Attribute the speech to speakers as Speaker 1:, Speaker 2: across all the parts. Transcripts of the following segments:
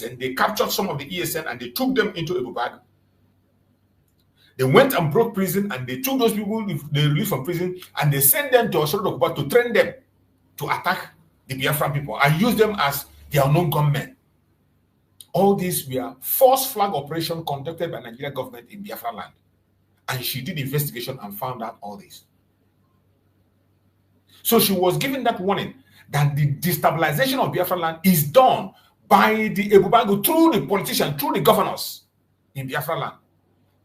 Speaker 1: and they captured some of the ESN and they took them into Abuja. They went and broke prison and they took those people they released from prison and they sent them to Osodokuba to train them to attack the Biafran people and use them as their unknown gunmen. All these were false flag operation conducted by Nigerian government in Biafraland. And she did investigation and found out all this. So she was given that warning that the destabilization of Biafraland is done by the Ebubango through the politicians, through the governors in Biafraland.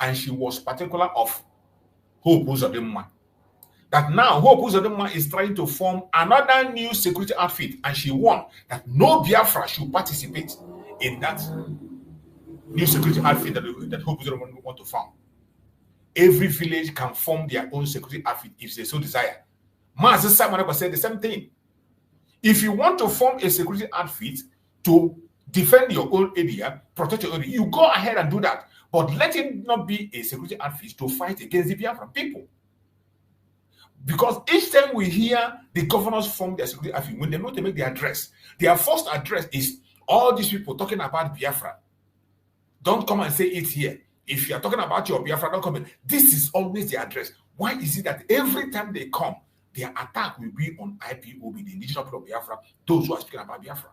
Speaker 1: And she was particular of Hope Uzodinma. That now Hope Uzodinma is trying to form another new security outfit, and she warned that no Biafra should participate in that new security outfit that Hope Uzodinma want to form. Every village can form their own security outfit if they so desire. Mazi Nnamdi said the same thing. If you want to form a security outfit to defend your own area, protect your own area, you go ahead and do that. But let it not be a security outfit to fight against the Biafra people. Because each time we hear the governors form their security outfit, when they know to make their address, their first address is all these people talking about Biafra. Don't come and say it here. If you are talking about your Biafra, don't come in. This is always the address. Why is it that every time they come, their attack will be on IPOB, the indigenous people of Biafra, those who are speaking about Biafra?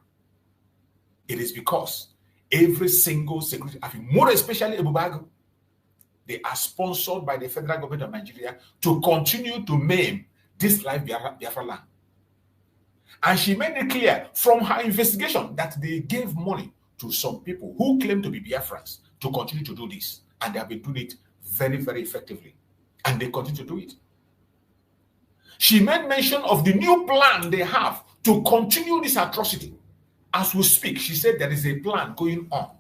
Speaker 1: It is because every single security outfit, more especially Ebubago, they are sponsored by the federal government of Nigeria to continue to maim this life Biafra land. And she made it clear from her investigation that they gave money to some people who claim to be Biafrans to continue to do this. And they have been doing it very, very effectively. And they continue to do it. She made mention of the new plan they have to continue this atrocity. As we speak, she said there is a plan going on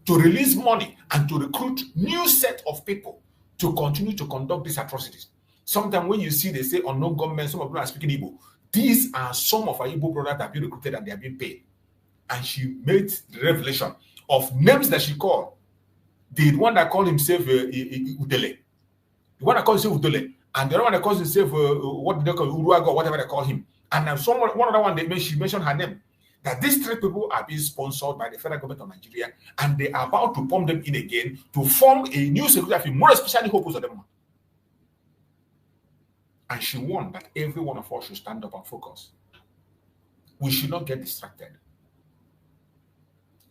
Speaker 1: to release money and to recruit new set of people to continue to conduct these atrocities. Sometimes when you see they say unknown government, some of them are speaking Igbo. These are some of our Igbo brothers that have been recruited and they have been paid. And she made the revelation of names that she called. The one that called himself Udele. The one that called himself Udele. And the other one that calls himself, what did they call Uruago, or whatever they call him. And one other one, she mentioned her name. That these three people are being sponsored by the federal government of Nigeria, and they are about to pump them in again to form a new security outfit, more especially Hope Uzodinma. And she warned that every one of us should stand up and focus. We should not get distracted.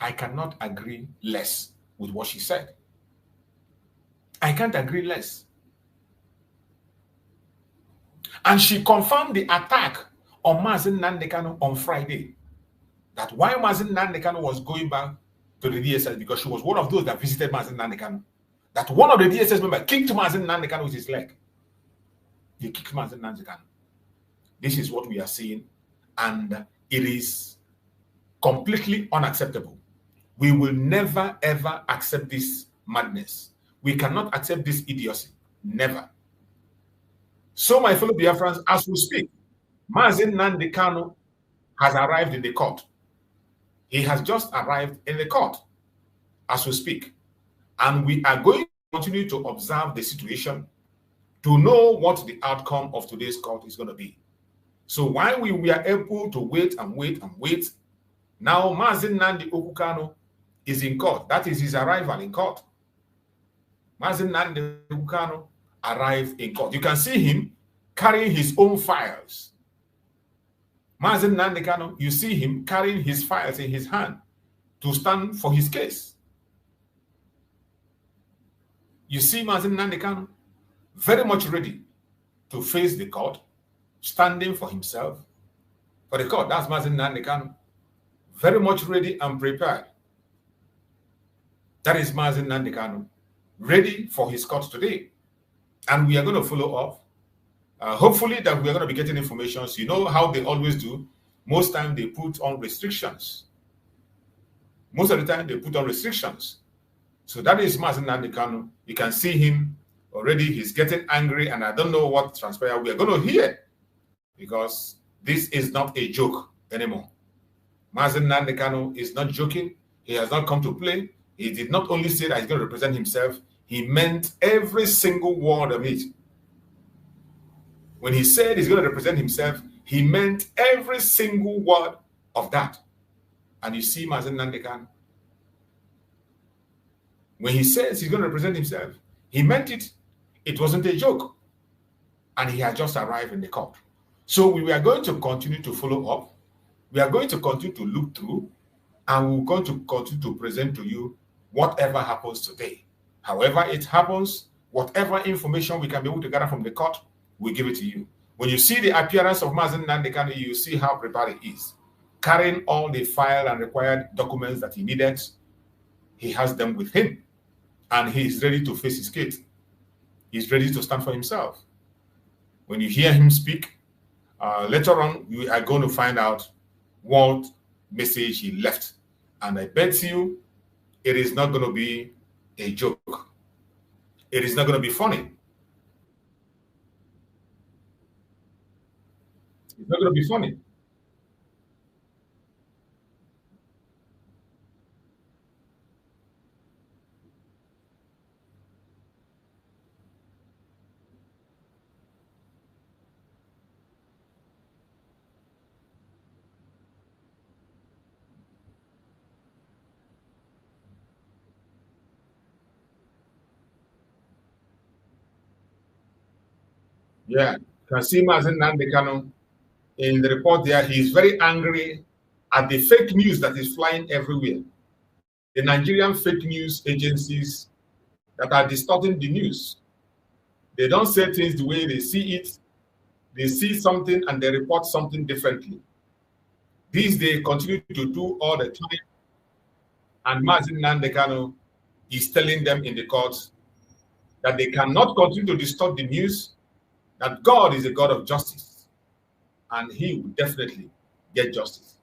Speaker 1: I cannot agree less with what she said. I can't agree less. And she confirmed the attack on Mazi Nnamdi Kanu on Friday. That while Mazi Nnamdi Kanu was going back to the DSS, because she was one of those that visited Mazi Nnamdi Kanu, that one of the DSS members kicked Mazi Nnamdi Kanu with his leg. He kicked Mazi Nnamdi Kanu. This is what we are seeing, and it is completely unacceptable. We will never, ever accept this madness. We cannot accept this idiocy. Never. So, my fellow Biafrans, as we speak, Mazi Nnamdi Kanu has arrived in the court. He has just arrived in the court as we speak. And we are going to continue to observe the situation to know what the outcome of today's court is going to be. So while we were able to wait and wait and wait, now Mazi Nnamdi Kanu is in court. That is his arrival in court. Mazi Nnamdi Kanu arrived in court. You can see him carrying his own files. Mazi Nnamdi Kanu, you see him carrying his files in his hand to stand for his case. You see Mazi Nnamdi Kanu very much ready to face the court, standing for himself. For the court, that's Mazi Nnamdi Kanu. Very much ready and prepared. That is Mazi Nnamdi Kanu, ready for his court today. And we are going to follow up. Hopefully that we are going to be getting information. So you know how they always do. Most time they put on restrictions. Most of the time they put on restrictions. So that is Mazi Nnamdi Kanu. You can see him already. He's getting angry, and I don't know what transpired. We are going to hear, because this is not a joke anymore. Mazi Nnamdi Kanu is not joking. He has not come to play. He did not only say that he's going to represent himself. He meant every single word of it. When he said he's going to represent himself, he meant every single word of that. And you see Mazi Nnamdi Kanu, when he says he's going to represent himself, he meant it. It wasn't a joke. And he had just arrived in the court. So we are going to continue to follow up. We are going to continue to look through, and we're going to continue to present to you whatever happens today. However it happens, whatever information we can be able to gather from the court, we give it to you. When you see the appearance of Mazi Nnamdi Kanu, you see how prepared he is. Carrying all the file and required documents that he needed, he has them with him. And he is ready to face his case. He's ready to stand for himself. When you hear him speak, later on, we are going to find out what message he left. And I bet you, it is not going to be a joke. It is not going to be funny. It's not going to be funny. Yeah, you can see Mazi Nnamdi Kanu in the report there. He's very angry at the fake news that is flying everywhere. The Nigerian fake news agencies that are distorting the news. They don't say things the way they see it. They see something and they report something differently. These they continue to do all the time. And Mazi Nnamdi Kanu is telling them in the courts that they cannot continue to distort the news, that God is a God of justice, and he will definitely get justice.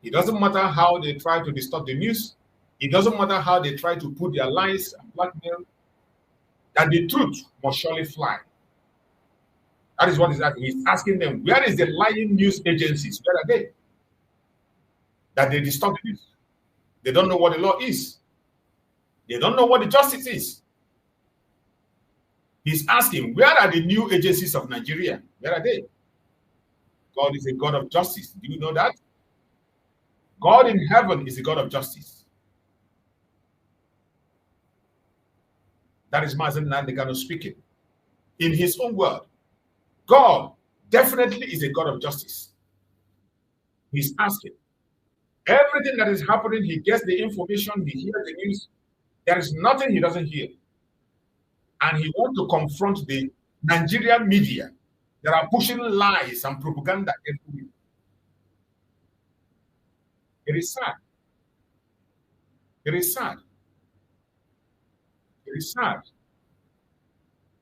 Speaker 1: It doesn't matter how they try to distort the news. It doesn't matter how they try to put their lies and blackmail, that the truth must surely fly. That is what he's asking. He's asking them, where is the lying news agencies? Where are they? That they distort the news. They don't know what the law is. They don't know what the justice is. He's asking, where are the new agencies of Nigeria? Where are they? God is a God of justice. Do you know that? God in heaven is a God of justice. That is Mazi Nnamdi Kanu speaking. In his own word, God definitely is a God of justice. He's asking. Everything that is happening, he gets the information, he hears the news. There is nothing he doesn't hear. And he wants to confront the Nigerian media that are pushing lies and propaganda everywhere. It is sad. It is sad. It is sad.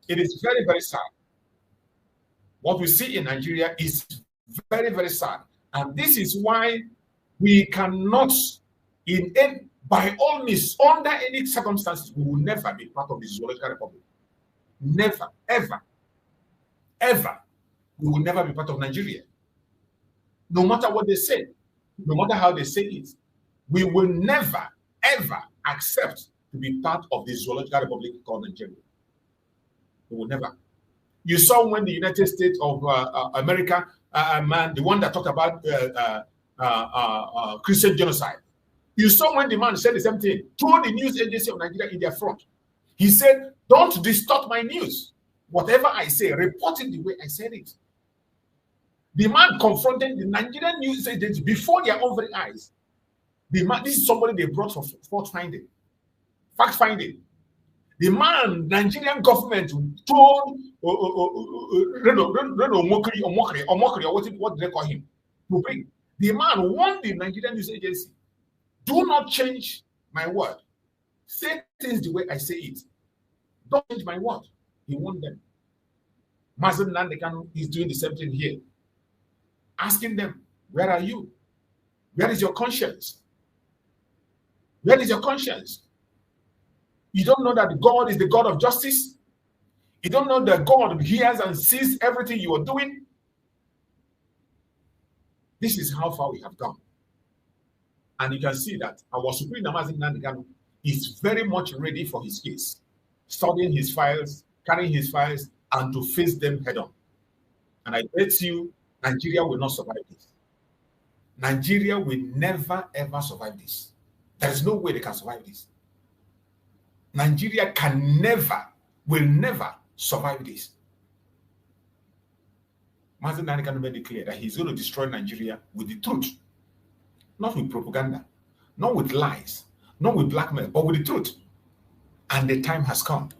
Speaker 1: It is very, very sad. What we see in Nigeria is very, very sad. And this is why we cannot, by all means, under any circumstances, we will never be part of the Zoological Republic. Never, ever, ever. We will never be part of Nigeria. No matter what they say, no matter how they say it, we will never, ever accept to be part of the Zoological Republic called Nigeria. We will never. You saw when the United States of America, man, the one that talked about Christian genocide. You saw when the man said the same thing, threw the news agency of Nigeria in their front. He said, don't distort my news. Whatever I say, report it the way I said it. The man confronted the Nigerian news agency before their own very eyes. The man, this is somebody they brought for fact-finding. The man, Nigerian government told Mokri, or what did they call him, to bring. The man warned the Nigerian news agency, do not change my word. Say things the way I say it. Don't change my word. He warned them. Mazi Nnamdi Kanu is doing the same thing here. Asking them, where are you? Where is your conscience? Where is your conscience? You don't know that God is the God of justice? You don't know that God hears and sees everything you are doing? This is how far we have gone. And you can see that our Supreme Mazi Nnamdi Kanu is very much ready for his case, studying his files, carrying his files, and to face them head on. And I bet you, Nigeria will not survive this. Nigeria will never ever survive this. There is no way they can survive this. Nigeria will never survive this. Mazi Nnamdi Kanu made it clear that he's going to destroy Nigeria with the truth, not with propaganda, not with lies, not with blackmail, but with the truth. And the time has come.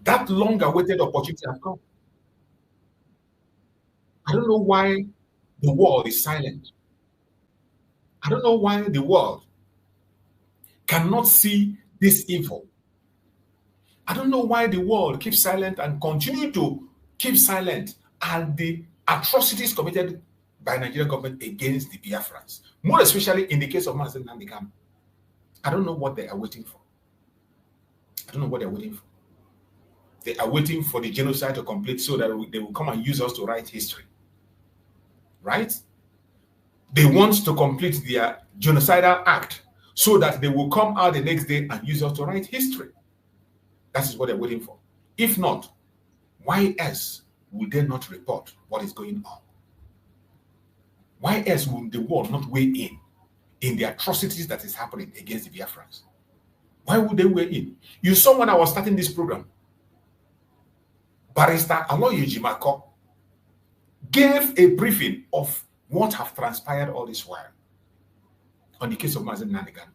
Speaker 1: That long-awaited opportunity has come. I don't know why the world is silent. I don't know why the world cannot see this evil. I don't know why the world keeps silent and continue to keep silent at the atrocities committed by Nigerian government against the Biafrans, more especially in the case of Mazi Nnamdi Kanu. I don't know what they are waiting for. I don't know what they're waiting for. They are waiting for the genocide to complete so that they will come and use us to write history. Right? They want to complete their genocidal act so that they will come out the next day and use us to write history. That is what they're waiting for. If not, why else would they not report what is going on? Why else would the world not weigh in the atrocities that is happening against the Biafrans? Why would they weigh in? You saw when I was starting this program, Barrister Aloy Ejimako gave a briefing of what have transpired all this while on the case of Mazi Nnamdi Kanu.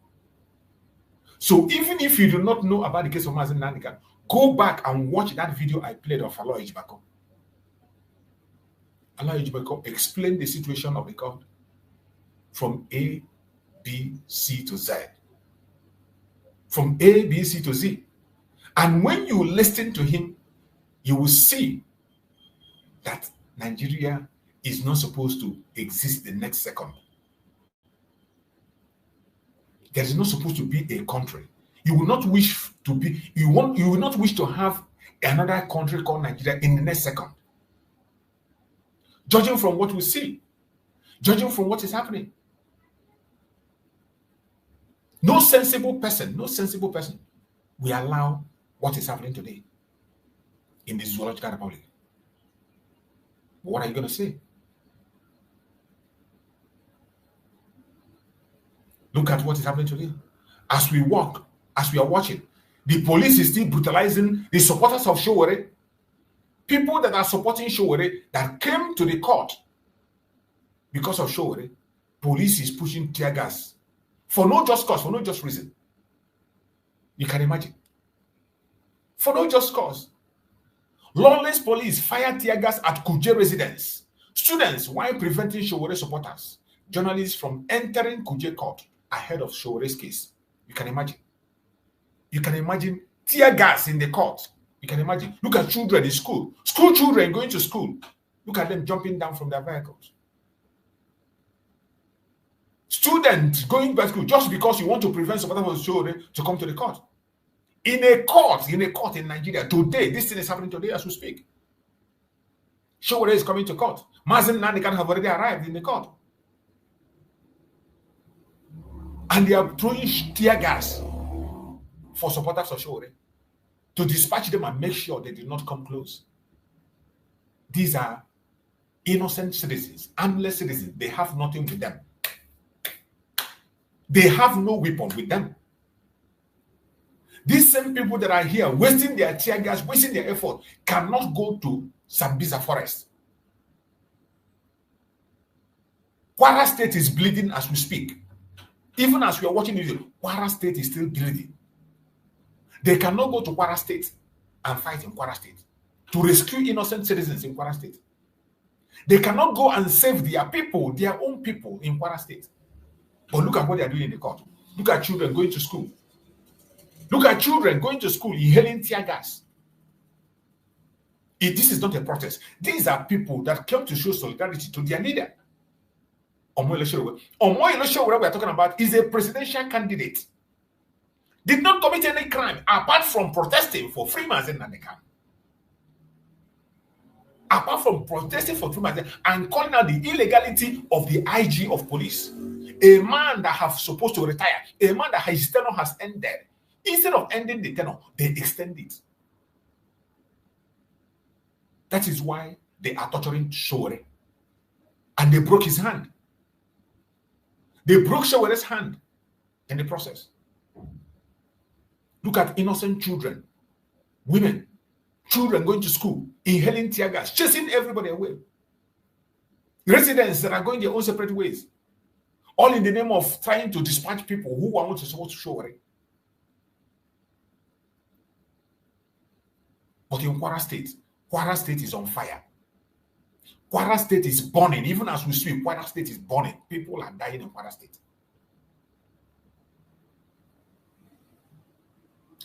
Speaker 1: So even if you do not know about the case of Mazi Nnamdi Kanu, go back and watch that video I played of Aloy Ejimako. Aloy Ejimako explained the situation of the court from A, B, C to Z. From A, B, C to Z. And when you listen to him, you will see that Nigeria is not supposed to exist the next second. There is not supposed to be a country. You will not wish to be, you will not wish to have another country called Nigeria in the next second. Judging from what we see, judging from what is happening. No sensible person will allow what is happening today in the zoological republic. What are you going to say? Look at what is happening today. As we walk, as we are watching, the police is still brutalizing the supporters of Showore. People that are supporting Showore that came to the court because of Showore. Police is pushing tear gas for no just cause, for no just reason. You can imagine. For no just cause. Lawless police fire tear gas at Kuje residence. Students, while preventing Showore supporters, journalists from entering Kuje court ahead of Showore's case. You can imagine. You can imagine tear gas in the court. You can imagine. Look at children in school. School children going to school. Look at them jumping down from their vehicles. Students going to school just because you want to prevent supporters of Showore to come to the court. In a court in Nigeria today, this thing is happening today as we speak. Showore is coming to court. Mazi Nnamdi Kanu have already arrived in the court. And they are throwing tear gas for supporters of Showore to dispatch them and make sure they do not come close. These are innocent citizens, armless citizens. They have nothing with them. They have no weapon with them. These same people that are here wasting their tear gas, wasting their effort, cannot go to Sambisa forest. Kwara State is bleeding as we speak. Even as we are watching this, Kwara State is still bleeding. They cannot go to Kwara State and fight in Kwara State to rescue innocent citizens in Kwara State. They cannot go and save their people, their own people in Kwara State. But look at what they are doing in the court. Look at children going to school. Look at children going to school inhaling tear gas. This is not a protest. These are people that came to show solidarity to their leader. Omoyele Sowore we are talking about is a presidential candidate. Did not commit any crime apart from protesting for free Mazi Nnamdi Kanu. Apart from protesting for free Mazi and calling out the illegality of the IG of police. A man that has supposed to retire, a man that his tenure has ended. Instead of ending the tenure, they extend it. That is why they are torturing Showore. And they broke his hand. They broke Showere's hand in the process. Look at innocent children, women, children going to school, inhaling tear gas, chasing everybody away. Residents that are going their own separate ways, all in the name of trying to dispatch people who are not supposed to show it. But in Kwara State is on fire. Kwara State is burning. Even as we speak, Kwara State is burning. People are dying in Kwara State.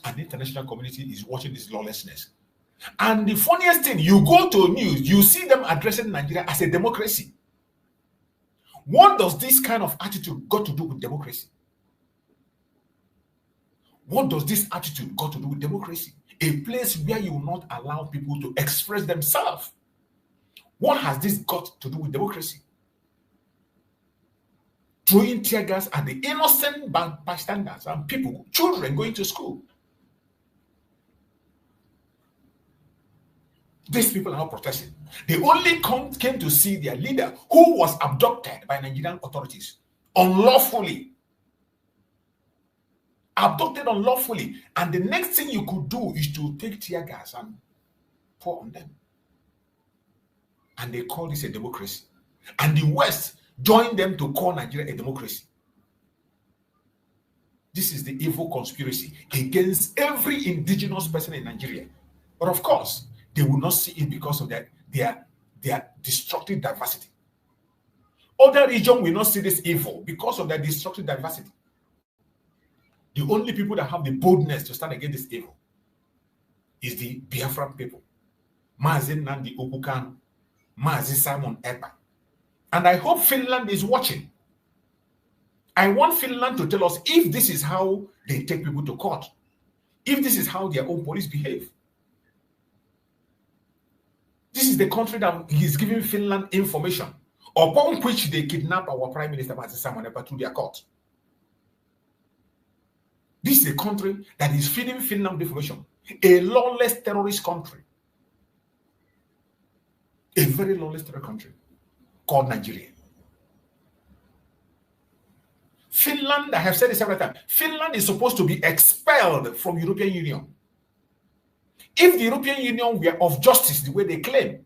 Speaker 1: And the international community is watching this lawlessness. And the funniest thing, you go to news, you see them addressing Nigeria as a democracy. What does this kind of attitude got to do with democracy? What does this attitude got to do with democracy? A place where you will not allow people to express themselves. What has this got to do with democracy? Throwing tear gas at the innocent bystanders and people, children going to school. These people are not protesting. They only came to see their leader who was abducted by Nigerian authorities unlawfully. Abducted unlawfully. And the next thing you could do is to take tear gas and pour on them. And they call this a democracy. And the West joined them to call Nigeria a democracy. This is the evil conspiracy against every indigenous person in Nigeria. But of course, they will not see it because of their destructive diversity. Other regions will not see this evil because of their destructive diversity. The only people that have the boldness to stand against this evil is the Biafra people. Mazi Nnamdi Kanu, Mazi Simon Ekpa. And I hope Finland is watching. I want Finland to tell us if this is how they take people to court, if this is how their own police behave. This is the country that is giving Finland information upon which they kidnap our Prime Minister Mazi Simon Ekpa through their court. This is a country that is feeding Finland information. A lawless terrorist country. A very lawless terrorist country called Nigeria. Finland, I have said this several times, Finland is supposed to be expelled from European Union. If the European Union were of justice the way they claim,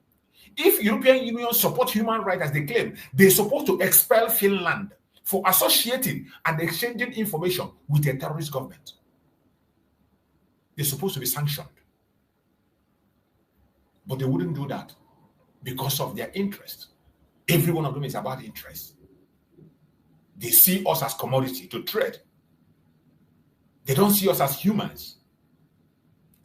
Speaker 1: if European Union support human rights as they claim, they're supposed to expel Finland for associating and exchanging information with a terrorist government. They're supposed to be sanctioned. But they wouldn't do that because of their interest. Every one of them is about interest. They see us as commodity to trade. They don't see us as humans.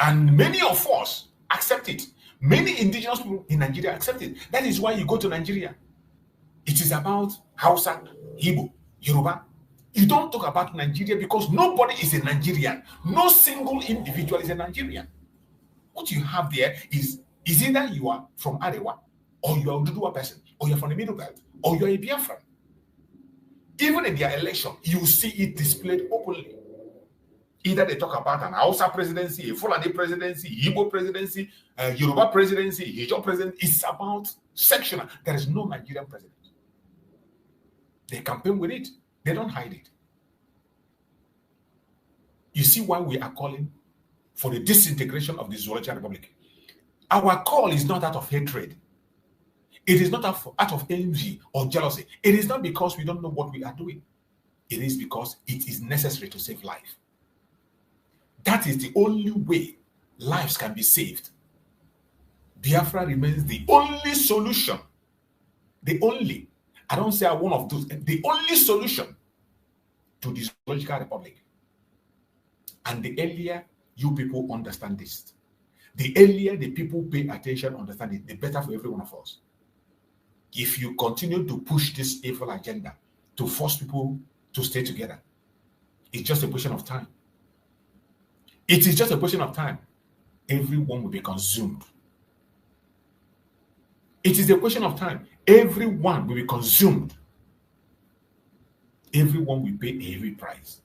Speaker 1: And many of us accept it. Many indigenous people in Nigeria accept it. That is why you go to Nigeria. It is about Hausa, Igbo, Yoruba. You don't talk about Nigeria because nobody is a Nigerian. No single individual is a Nigerian. What you have there is either you are from Arewa, or you are a Dudua person, or you're from the Middle Belt, or you're a Biafran. Even in their election, you see it displayed openly. Either they talk about an Hausa presidency, a Fulani presidency, Igbo presidency, Yoruba presidency, Ijaw presidency. It's about sectional. There is no Nigerian president. They campaign with it. They don't hide it. You see why we are calling for the disintegration of the Zoological Republic. Our call is not out of hatred. It is not out of envy or jealousy. It is not because we don't know what we are doing. It is because it is necessary to save life. That is the only way lives can be saved. Biafra remains the only solution. The only, I don't say one of those, the only solution to this Zoological Republic. And the earlier you people understand this, the earlier the people pay attention, understand it, the better for every one of us. If you continue to push this evil agenda to force people to stay together, it's just a question of time. It is just a question of time. Everyone will be consumed. It is a question of time. Everyone will be consumed. Everyone will pay a heavy price.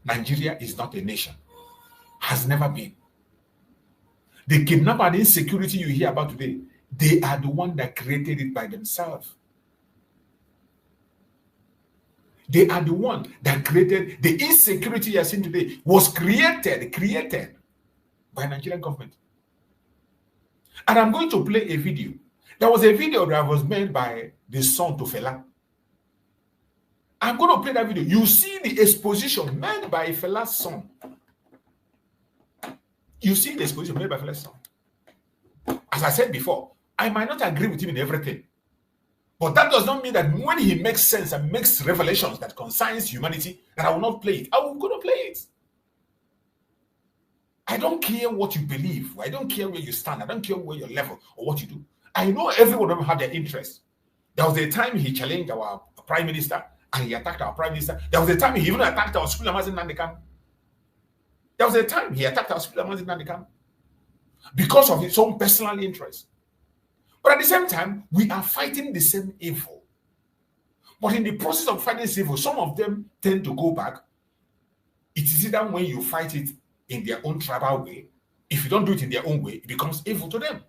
Speaker 1: Nigeria is not a nation. Has never been. The kidnapping and insecurity you hear about today They are the one that created it by themselves. They are the one that created the insecurity you're seeing today was created by Nigerian government. And I'm going to play a video. There was a video that was made by the son to Fela. I'm going to play that video. You see the exposition made by Fela's son. You see the exposition made by Fela's son. As I said before, I might not agree with him in everything. But that does not mean that when he makes sense and makes revelations that concerns humanity, that I will not play it. I will go to play it. I don't care what you believe. I don't care where you stand. I don't care where your level or what you do. I know every one of them have their interests. There was a time he challenged our prime minister and he attacked our prime minister. There was a time he even attacked our speaker, Mazi Nnamdi Kanu. There was a time he attacked our speaker, Mazi Nnamdi Kanu, because of his own personal interest. But at the same time, we are fighting the same evil. But in the process of fighting this evil, some of them tend to go back. It is either when you fight it in their own tribal way, if you don't do it in their own way, it becomes evil to them.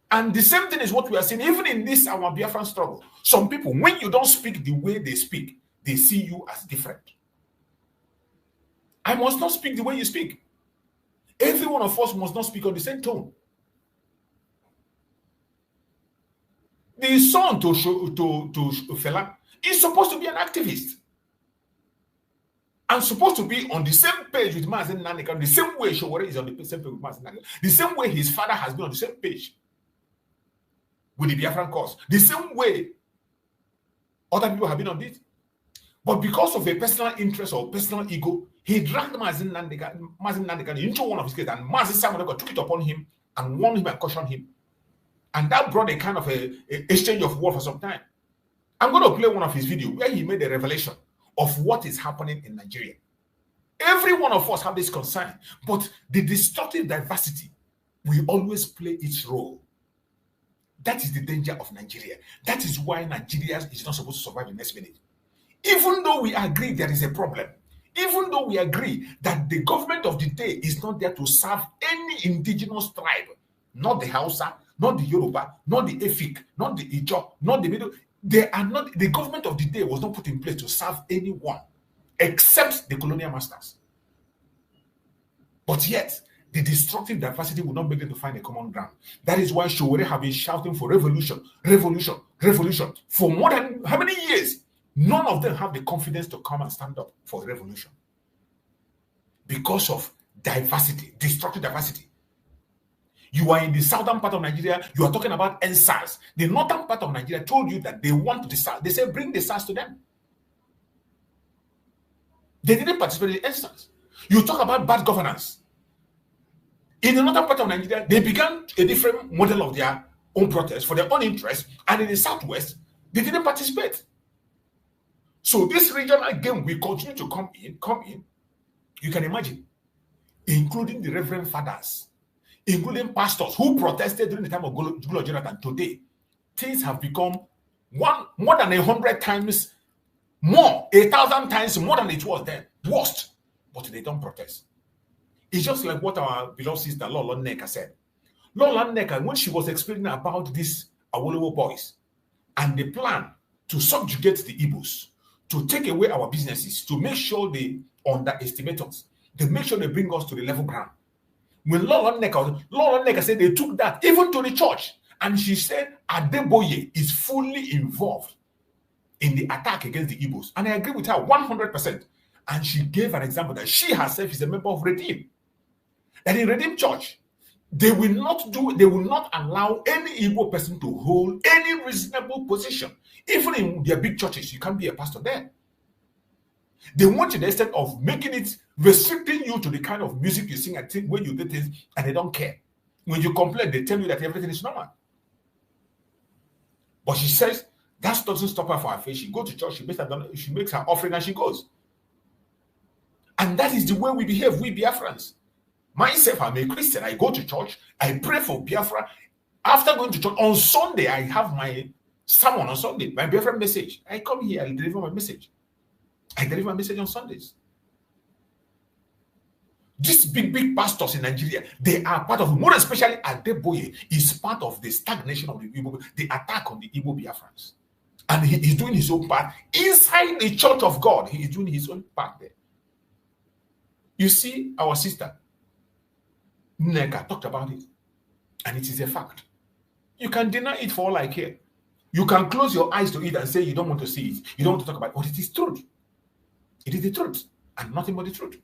Speaker 1: And the same thing is what we are seeing, even in this, our Biafran struggle. Some people, when you don't speak the way they speak, they see you as different. I must not speak the way you speak. Every one of us must not speak on the same tone. The son to Fela is supposed to be an activist. I'm supposed to be on the same page with Mazi Nnamdi Kanu, the same way Showore is on the same page with Mazi Nnamdi Kanu, the same way his father has been on the same page with the Biafran cause, the same way other people have been on it. But because of a personal interest or personal ego, he dragged Mazi Nnamdi Kanu into one of his cases, and Mazi Simon took it upon him and warned him and cautioned him. And that brought a kind of a exchange of word for some time. I'm going to play one of his videos where he made a revelation of what is happening in Nigeria. Every one of us have this concern, but the destructive diversity will always play its role. That is the danger of Nigeria. That is why Nigeria is not supposed to survive the next minute. Even though we agree there is a problem, even though we agree that the government of the day is not there to serve any indigenous tribe, not the Hausa, not the Yoruba, not the Efik, not the Ijaw, not the Middle. They are not, the government of the day was not put in place to serve anyone except the colonial masters. But yet, the destructive diversity will not make them to find a common ground. That is why Showore have been shouting for revolution, revolution, revolution. For more than how many years? None of them have the confidence to come and stand up for a revolution. Because of diversity, destructive diversity. You are in the southern part of Nigeria, you are talking about NSAS. The northern part of Nigeria told you that they want the SARS. They said, bring the SARS to them. They didn't participate in the NSAS. You talk about bad governance. In the northern part of Nigeria, they began a different model of their own protest for their own interest, and in the southwest, they didn't participate. So this regional game will continue to come in. You can imagine, including the reverend fathers, including pastors who protested during the time of Goodluck Jonathan. Today, things have become more than 100 times more, 1,000 times more than it was then. Worst, but they don't protest. It's just like what our beloved sister Lawlessness said. Lawlessness, when she was explaining about these Awolowo boys and the plan to subjugate the Igbos, to take away our businesses, to make sure they underestimate us, they make sure they bring us to the level ground. When Lawlessness said they took that even to the church, and she said Adeboye is fully involved in the attack against the Igbos. And I agree with her 100%. And she gave an example that she herself is a member of Redeem. That in Redeem Church, they will not allow any Igbo person to hold any reasonable position. Even in their big churches, you can't be a pastor there. They want you instead of making it restricting you to the kind of music you sing, I think, when you do things, and they don't care. When you complain, they tell you that everything is normal. But she says that doesn't stop her for her faith. She goes to church, she makes her offering, and she goes. And that is the way we behave, we Biafrans. Myself, I'm a Christian. I go to church. I pray for Biafra. After going to church, on Sunday, I have my sermon on Sunday, my Biafra message. I come here, I deliver my message. I deliver my message on Sundays. These big pastors in Nigeria, they are part of, more especially Adeboye, is part of the stagnation of the Igbo, the attack on the Igbo Biafrans. And he is doing his own part inside the church of God. He is doing his own part there. You see, our sister Nneka talked about it, and it is a fact. You can deny it for all I care. You can close your eyes to it and say you don't want to see it. You don't want to talk about it, but it is truth. It is the truth, and nothing but the truth.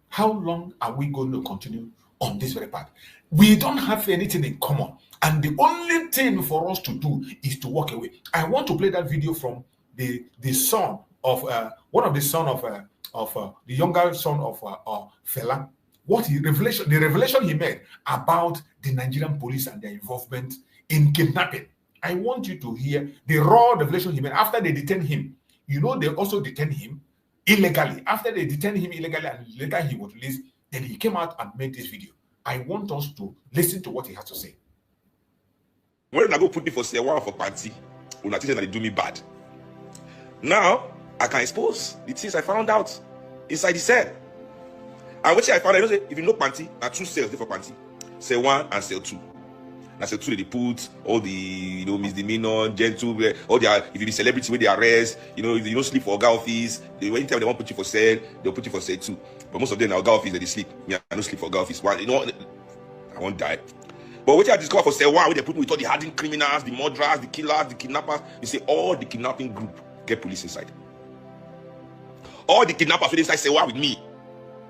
Speaker 1: How long are we going to continue on this very path? We don't have anything in common, and the only thing for us to do is to walk away. I want to play that video from the son of one of the son of the younger son of Fela. The revelation he made about the Nigerian police and their involvement in kidnapping. I want you to hear the raw revelation he made after they detained him. You know, they also detained him illegally. After they detained him illegally and later he was released, then he came out and made this video. I want us to listen to what he has to say.
Speaker 2: When I go put me for Sewa for party, when I think that they do me bad. Now, I can expose the things I found out inside the cell. And which I found out, if you know panty, there are two cells for panty. Cell 1 and cell 2. Now cell 2, they put all the, misdemeanor, gentle, all their, if you be celebrity, where they arrest, if you don't sleep for Oga office, anytime they want to put you for cell, they'll put you for cell 2. But most of them in Oga office, they sleep. Me, I don't sleep for Oga office. One, I won't die. But what I discovered for cell 1, where they put me with all the hardened criminals, the murderers, the killers, the kidnappers, you say all the kidnapping group get police inside. All the kidnappers inside cell 1 with me,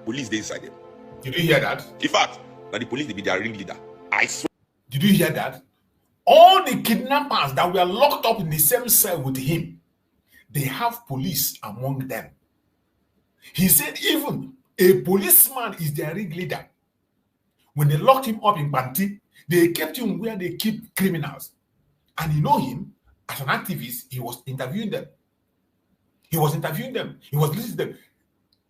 Speaker 2: police they inside them.
Speaker 1: Did you hear that?
Speaker 2: In fact, now the police they be their ringleader. I swear.
Speaker 1: Did you hear that? All the kidnappers that were locked up in the same cell with him, they have police among them. He said even a policeman is their ringleader. When they locked him up in Banti, they kept him where they keep criminals. And you know him, as an activist, he was interviewing them. He was listening to them.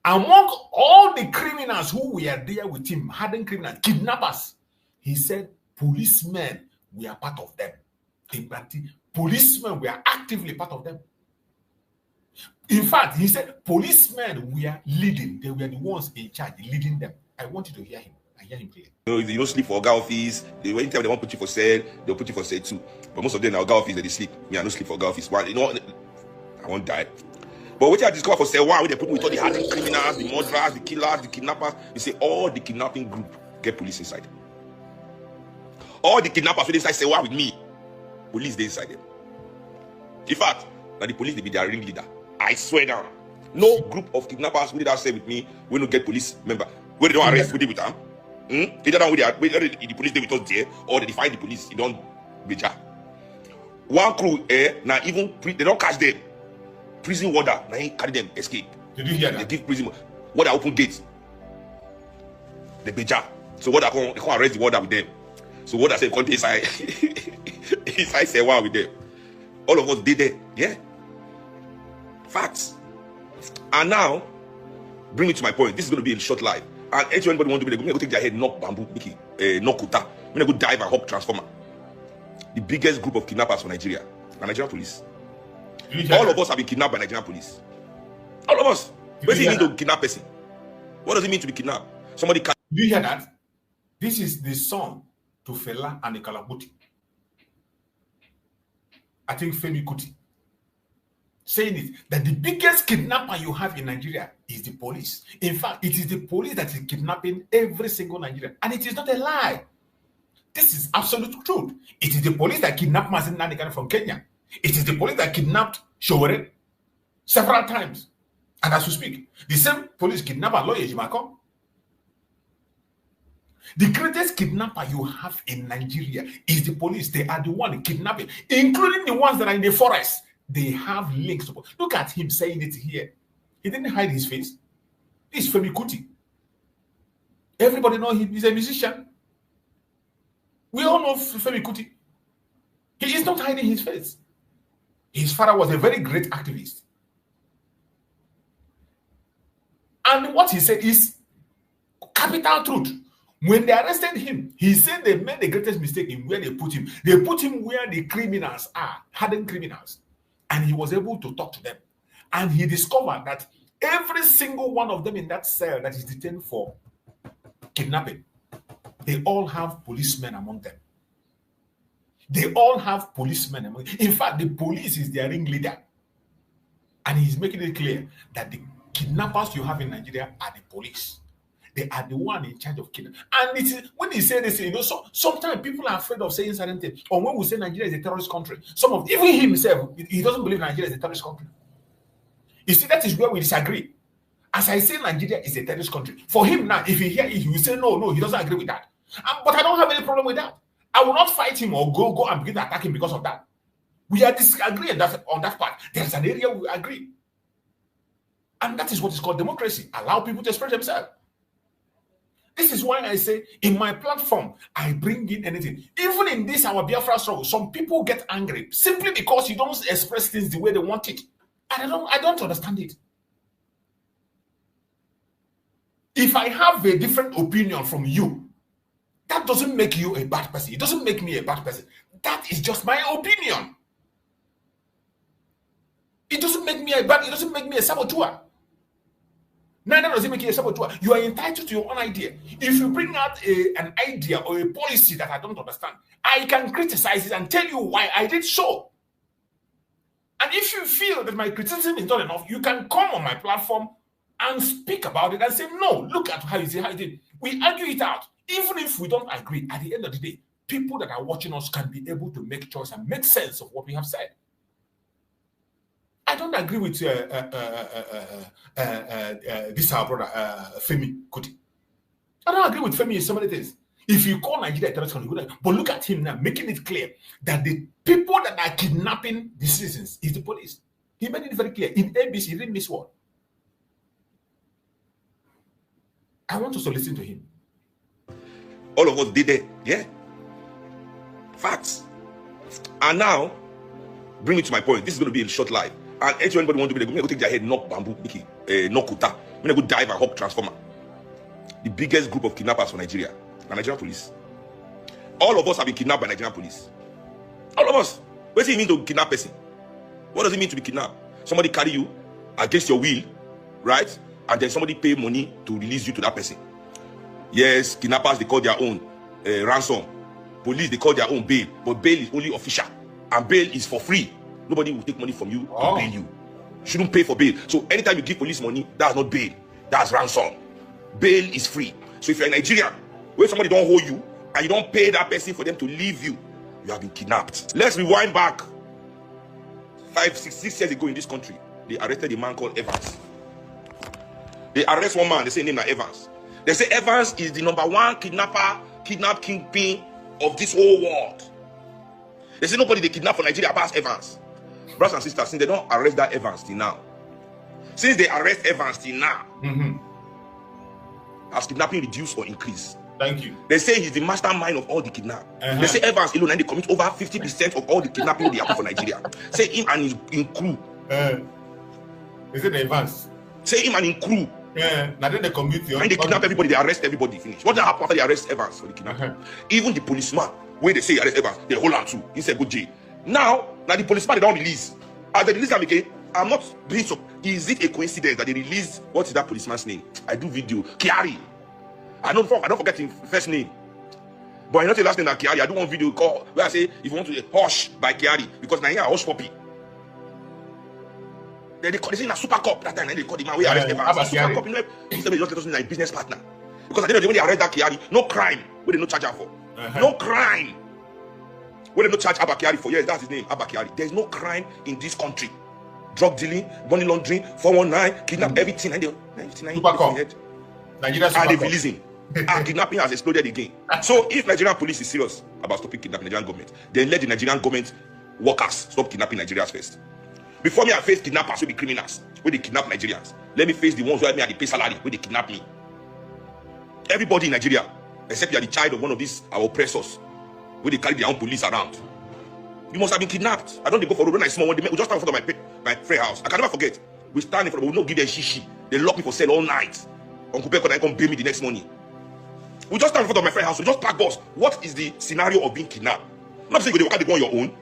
Speaker 1: Among all the criminals who were there with him, hardened criminals, kidnappers, he said, policemen were part of them. In Banti, policemen were actively part of them. In fact, he said, policemen were leading. They were the ones in charge, leading them. I want you to hear him. I hear him play.
Speaker 2: You don't sleep for Oga office. Anytime they want to put you for cell, they'll put you for cell 2. But most of them in Oga office, they sleep. Me, I don't sleep for Oga office. One, I won't die. But what I discovered for cell 1, where they put me with all the hardened criminals, the murderers, the killers, the kidnappers, you say all the kidnapping group get police inside. All the kidnappers who inside cell 1 with me, police they inside them. In fact, now the police they be their ringleader. I swear down. No group of kidnappers who did that say with me will not get police member. Where they don't arrest, we did with them. Either down with the police they with us there, or they find the police, you don't beja. One crew now even they don't catch them. Prison warder, now he carry them escape.
Speaker 1: Did you hear that?
Speaker 2: They give prison warder open gates. They beja. So warder they can't arrest the warder with them. So warder say come inside inside cell 1 with them. All of us did there, yeah. Facts. And now, bring me to my point. This is going to be a short live. And anybody want to be, they're going to go take their head, knock bamboo, knock kuta. I'm going to go dive and hop transformer. The biggest group of kidnappers for Nigeria, the Nigerian police. All of us have been kidnapped by Nigerian police. All of us. What does it mean to kidnap a person? What does it mean to be kidnapped? Somebody can.
Speaker 1: Do you hear that? This is the son to Fela and the Kalabuti. I think Femi Kuti. Saying it, that the biggest kidnapper you have in Nigeria is the police. In fact, it is the police that is kidnapping every single Nigerian. And it is not a lie. This is absolute truth. It is the police that kidnapped Mazi Nnamdi Kanu from Kenya. It is the police that kidnapped Showore several times. And as we speak, the same police kidnapper lawyer Jimako. The greatest kidnapper you have in Nigeria is the police. They are the one kidnapping, including the ones that are in the forest. They have links to. Look at him saying it here. He didn't hide his face. This is Femi Kuti. Everybody knows him. He's a musician. We all know Femi Kuti. He is not hiding his face. His father was a very great activist. And what he said is capital truth. When they arrested him, he said they made the greatest mistake in where they put him. They put him where the criminals are, hardened criminals. And he was able to talk to them. And he discovered that Every single one of them in that cell that is detained for kidnapping, they all have policemen among them. They all have policemen among them. In fact, the police is their ringleader. And he's making it clear that the kidnappers you have in Nigeria are the police. They are the one in charge of kidnapping. And it is, when he say this, so sometimes people are afraid of saying certain things. Or when we say Nigeria is a terrorist country, even himself, he doesn't believe Nigeria is a terrorist country. You see, that is where we disagree. As I say, Nigeria is a terrorist country. For him now, if he hear it, he will say, no, he doesn't agree with that. But I don't have any problem with that. I will not fight him or go and begin to attack him because of that. We are disagreeing on that part. There's an area we agree. And that is what is called democracy. Allow people to express themselves. This is why I say, in my platform, I bring in anything. Even in this, our Biafra struggle, some people get angry simply because you don't express things the way they want it. And I don't understand it. If I have a different opinion from you, that doesn't make you a bad person. It doesn't make me a bad person. That is just my opinion. It doesn't make me a saboteur. Neither does it make you a saboteur. You are entitled to your own idea. If you bring out an idea or a policy that I don't understand, I can criticize it and tell you why I did so. And if you feel that my criticism is not enough, you can come on my platform and speak about it and say, no, look at how you did. We argue it out. Even if we don't agree, at the end of the day, people that are watching us can be able to make choice and make sense of what we have said. I don't agree with this our brother Femi Kuti. I don't agree with Femi in so many things. If you call Nigeria a terrorist country, but look at him now, making it clear that the people that are kidnapping the citizens is the police. He made it very clear. In ABC, he didn't miss one. I want us to listen to him.
Speaker 2: All of us did it, yeah. Facts. And now, bring me to my point. This is going to be a short live. And anybody want to be, they're going to go take their head, knock bamboo, knock kuta. We're going to go dive and hop transformer. The biggest group of kidnappers for Nigeria, the Nigerian police. All of us have been kidnapped by Nigerian police. All of us. What does it mean to kidnap a person? What does it mean to be kidnapped? Somebody carry you against your will, right? And then somebody pay money to release you to that person. Yes, kidnappers, they call their own ransom. Police, they call their own bail. But bail is only official. And bail is for free. Nobody will take money from you to bail you. Shouldn't pay for bail. So anytime you give police money, that's not bail. That's ransom. Bail is free. So if you're in Nigeria, where somebody don't hold you, and you don't pay that person for them to leave you, you have been kidnapped. Let's rewind back. 5, 6 years ago in this country, they arrested a man called Evans. They arrest one man, they say name na Evans. They say Evans is the #1 kidnap kingpin of this whole world. They say nobody they kidnap for Nigeria past Evans. Brothers and sisters, since they don't arrest that Evans till now, since they arrest Evans till now, has kidnapping reduced or increased?
Speaker 1: Thank you.
Speaker 2: They say he's the mastermind of all the kidnap. They say Evans alone and they commit over 50% of all the kidnapping they happen for Nigeria. Say him and his crew.
Speaker 1: Is it Evans?
Speaker 2: Say him and his crew.
Speaker 1: Now then they commit.
Speaker 2: And they kidnap everybody, they arrest everybody, finish. What happened after they arrest Evans for the kidnapping? Even the policeman, when they say arrest Evans, they hold on to. He said go jail. Now the policeman they don't release. As they release them again, I'm not being so. Is it a coincidence that they release what is that policeman's name? I do video. Kiari. I don't forget his first name. But I know the last name that Kiari. I do one video call where I say if you want to hush by Kiari, because now here hush puppy. They say a super cop that time, and they call the man we arrest Evans. Super cop, he's just like business partner. Because at the end of the day, when they arrest that Kiari, no crime, where they no charge her for. No crime. Where they no charge Abba Kiari for. Yes, that's his name, Abba Kiari. There's no crime in this country. Drug dealing, money laundering, 419, kidnap, everything. And they
Speaker 1: super cop. Nigeria super
Speaker 2: and they release him. And kidnapping has exploded again. So if Nigerian police is serious about stopping kidnapping Nigerian government, then let the Nigerian government workers stop kidnapping Nigerians first. Before me, I face kidnappers who be criminals, where they kidnap Nigerians. Let me face the ones who have me at the pay salary, where they kidnap me. Everybody in Nigeria, except you are the child of one of these our oppressors, where they carry their own police around. You must have been kidnapped. I don't go for road when I small one. We just stand in front of my friend house. I can never forget. We stand in front of, we don't give them shishi. They lock me for cell all night. Uncle Beko, I come bail me the next morning. We just stand in front of my friend house. We just pack boss. What is the scenario of being kidnapped? I'm not saying you go on your own.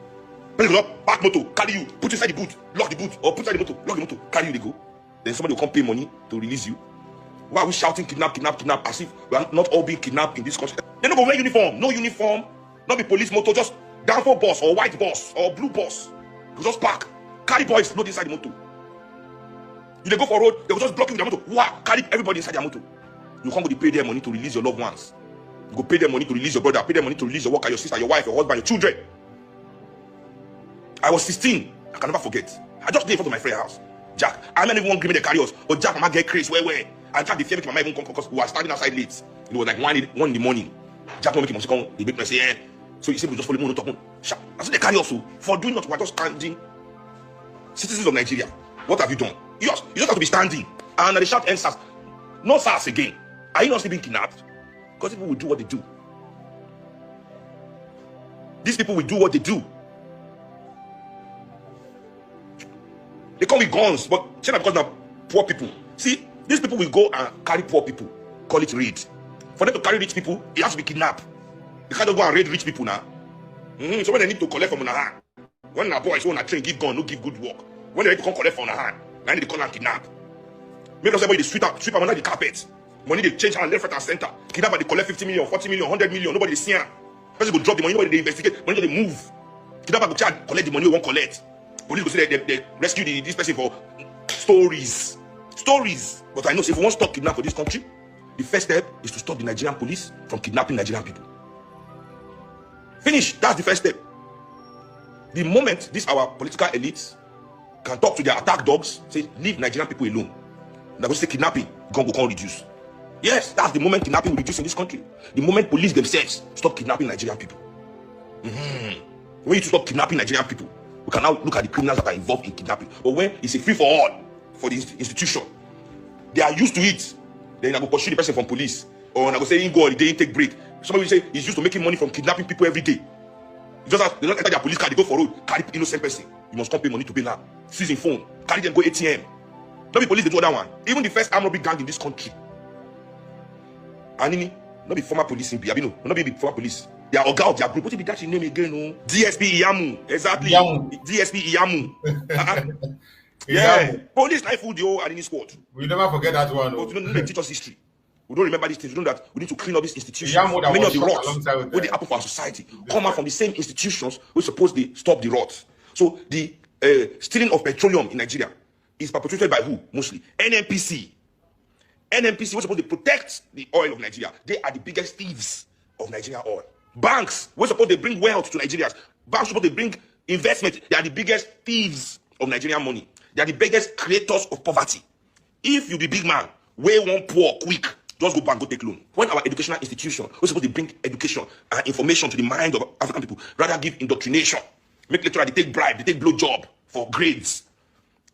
Speaker 2: But they go park motor, carry you, put inside the boot, lock the boot, or put inside the motor, lock the motor, carry you, they go. then somebody will come pay money to release you. Why are we shouting kidnap, kidnap, kidnap, as if we are not all being kidnapped in this country? They're not going to wear uniform, no uniform, not be police motor, just downfall bus or white bus or blue bus. You just park, carry boys load inside the motor. You go for road, they will just block you with the motor. Wow, carry everybody inside the motor. You can't go to pay their money to release your loved ones. You go pay them money to release your brother, pay them money to release your worker, your sister, your wife, your husband, your children. I was 16. I can never forget. I just did in front of my friend's house. Jack, I don't even want to give me the carry us. But Jack, mama get crazy. Where? And Jack, the fear make my mind even come because we were standing outside late. It was like 1 in the morning. Jack don't make him come. They make me say, eh. So he said, we just follow me, no talk. I said, they carry us for doing what we are just standing. Citizens of Nigeria, what have you done? You just have to be standing. And they shout answers. No SARS again. Are you not still being kidnapped? Because people will do what they do. These people will do what they do. They come with guns, but China because they're poor people. See, these people will go and carry poor people, call it raid. For them to carry rich people, it has to be kidnapped. They can't go and raid rich people now. So when they need to collect from their hand, when our boys want to train, give gun, no give good work. When they need to come collect from their hand, now they call and kidnap. Make us everybody sweep up under the carpet. Money they change hand left, right, and center. Kidnap and they collect 50 million, 40 million, 100 million. Nobody see them. Person go drop the money, nobody they investigate. Money they move. Kidnap and go charge, collect the money we won't collect. Police go say they rescue this person for stories. But I know if we want to stop kidnapping for this country, the first step is to stop the Nigerian police from kidnapping Nigerian people. Finish. That's the first step. The moment these our political elites can talk to their attack dogs, say leave Nigerian people alone. They're going to say kidnapping, gun will reduce. Yes, that's the moment kidnapping will reduce in this country. The moment police themselves stop kidnapping Nigerian people. When you stop kidnapping Nigerian people, we can now look at the criminals that are involved in kidnapping. But when it's a free for all for the institution, they are used to it. Then I go pursue the person from police, or I go say, go holiday, take break. Somebody will say he's used to making money from kidnapping people every day. They don't enter their police car, they go for road, carry innocent person. You must come pay money to pay now. Seizing phone, carry them, go ATM. Not be police, they do that one. Even the first armed robbery gang in this country. Anini, not be former police in Biabino, not be former police. They are Oga of their group. What be that name again? No? DSP Iyamu. Exactly. DSP Iyamu. Yeah. Police knife food the whole Anini squad.
Speaker 1: We never forget that one.
Speaker 2: But we don't teach us history. We don't remember these things. We know that we need to clean up these institutions. Many of the rots where they happen for our society come out from the same institutions which supposed to stop the rot. So the stealing of petroleum in Nigeria is perpetrated by who? Mostly NNPC. NNPC was supposed to protect the oil of Nigeria. They are the biggest thieves of Nigeria oil. Banks were supposed to bring wealth to Nigerians. Banks were supposed to bring investment. They are the biggest thieves of Nigerian money. They are the biggest creators of poverty. If you be big man, where one poor quick, just go back, go take loan. When our educational institution was supposed to bring education and information to the mind of African people, rather give indoctrination, make lecturers they take bribe, they take blow job for grades,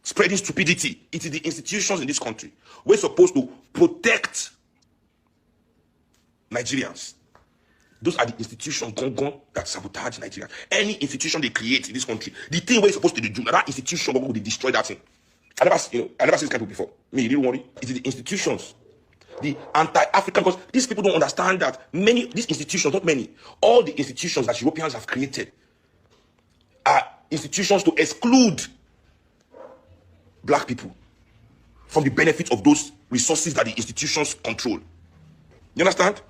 Speaker 2: spreading stupidity. It is the institutions in this country we're supposed to protect Nigerians. Those are the institutions gone that sabotage Nigeria. Any institution they create in this country, the thing we're supposed to do, that institution will destroy that thing. I never seen this kind of before. Me, you didn't worry. It is the institutions, the anti-African, because these people don't understand that these institutions, not many, all the institutions that Europeans have created are institutions to exclude black people from the benefit of those resources that the institutions control. You understand?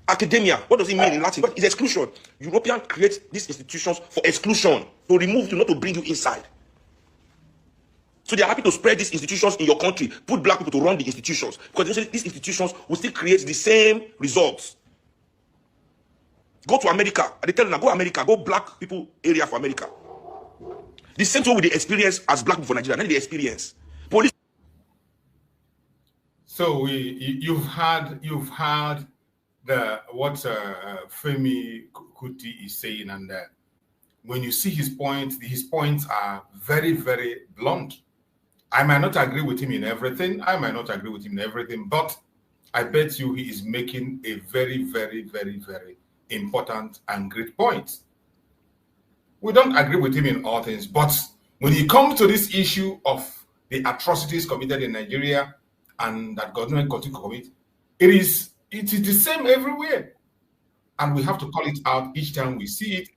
Speaker 2: Academia, what does it mean in Latin? It's exclusion. Europeans create these institutions for exclusion, to remove you, not to bring you inside. So they are happy to spread these institutions in your country, put black people to run the institutions, because these institutions will still create the same results. Go to America, they tell them, go America, go black people area for America. The same thing with the experience as black people for Nigeria, not the experience. Police.
Speaker 1: So you've had what Femi Kuti is saying, and when you see his points are very, very blunt. I might not agree with him in everything. But I bet you he is making a very, very, very, very important and great point. We don't agree with him in all things, but when it comes to this issue of the atrocities committed in Nigeria and that government continue to commit, it is the same everywhere. And we have to call it out each time we see it.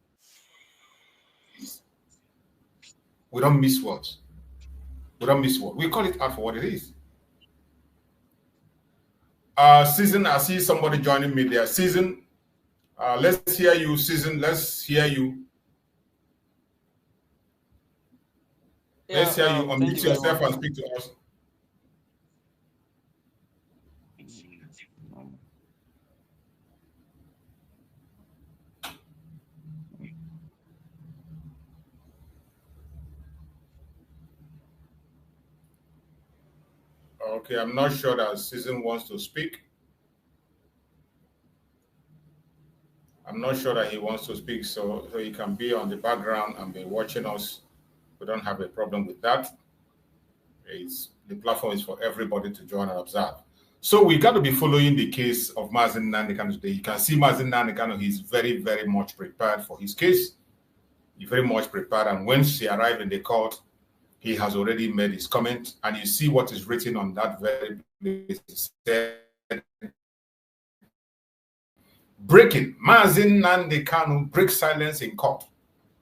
Speaker 1: We don't miss words. We don't miss what we call it out for what it is. Season, I see somebody joining me there. Season, let's hear you. Season, let's hear you. Let's hear you. Unmute yourself and speak to us. Okay, I'm not sure that Season wants to speak. I'm not sure that he wants to speak, so he can be on the background and be watching us. We don't have a problem with that. The platform is for everybody to join and observe. So we got to be following the case of Mazi Nnamdi Kanu today. You can see Mazi Nnamdi Kanu, he's very, very much prepared for his case. He's very much prepared, and when she arrived in the court, he has already made his comment, and you see what is written on that very place. It said, breaking, Mazi Nnamdi Kanu breaks silence in court.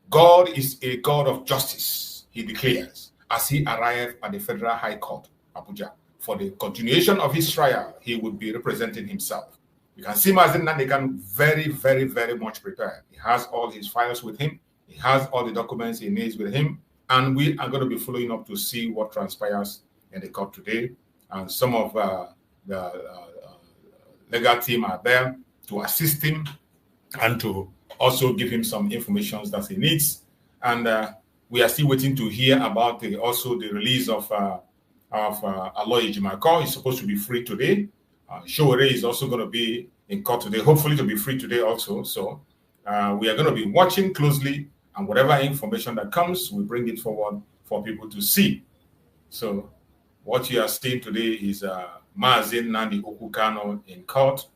Speaker 1: God is a God of justice, he declares, as he arrived at the Federal High Court, Abuja. For the continuation of his trial, he would be representing himself. You can see Mazi Nnamdi Kanu very, very, very much prepared. He has all his files with him. He has all the documents he needs with him. And we are going to be following up to see what transpires in the court today. And some of the legal team are there to assist him and to also give him some information that he needs. And we are still waiting to hear about the release of Aloy Ejimako. He's supposed to be free today. Showery is also going to be in court today, hopefully to be free today also. So we are going to be watching closely, and whatever information that comes, we bring it forward for people to see. So what you are seeing today is Mazi Nnamdi Kanu in court,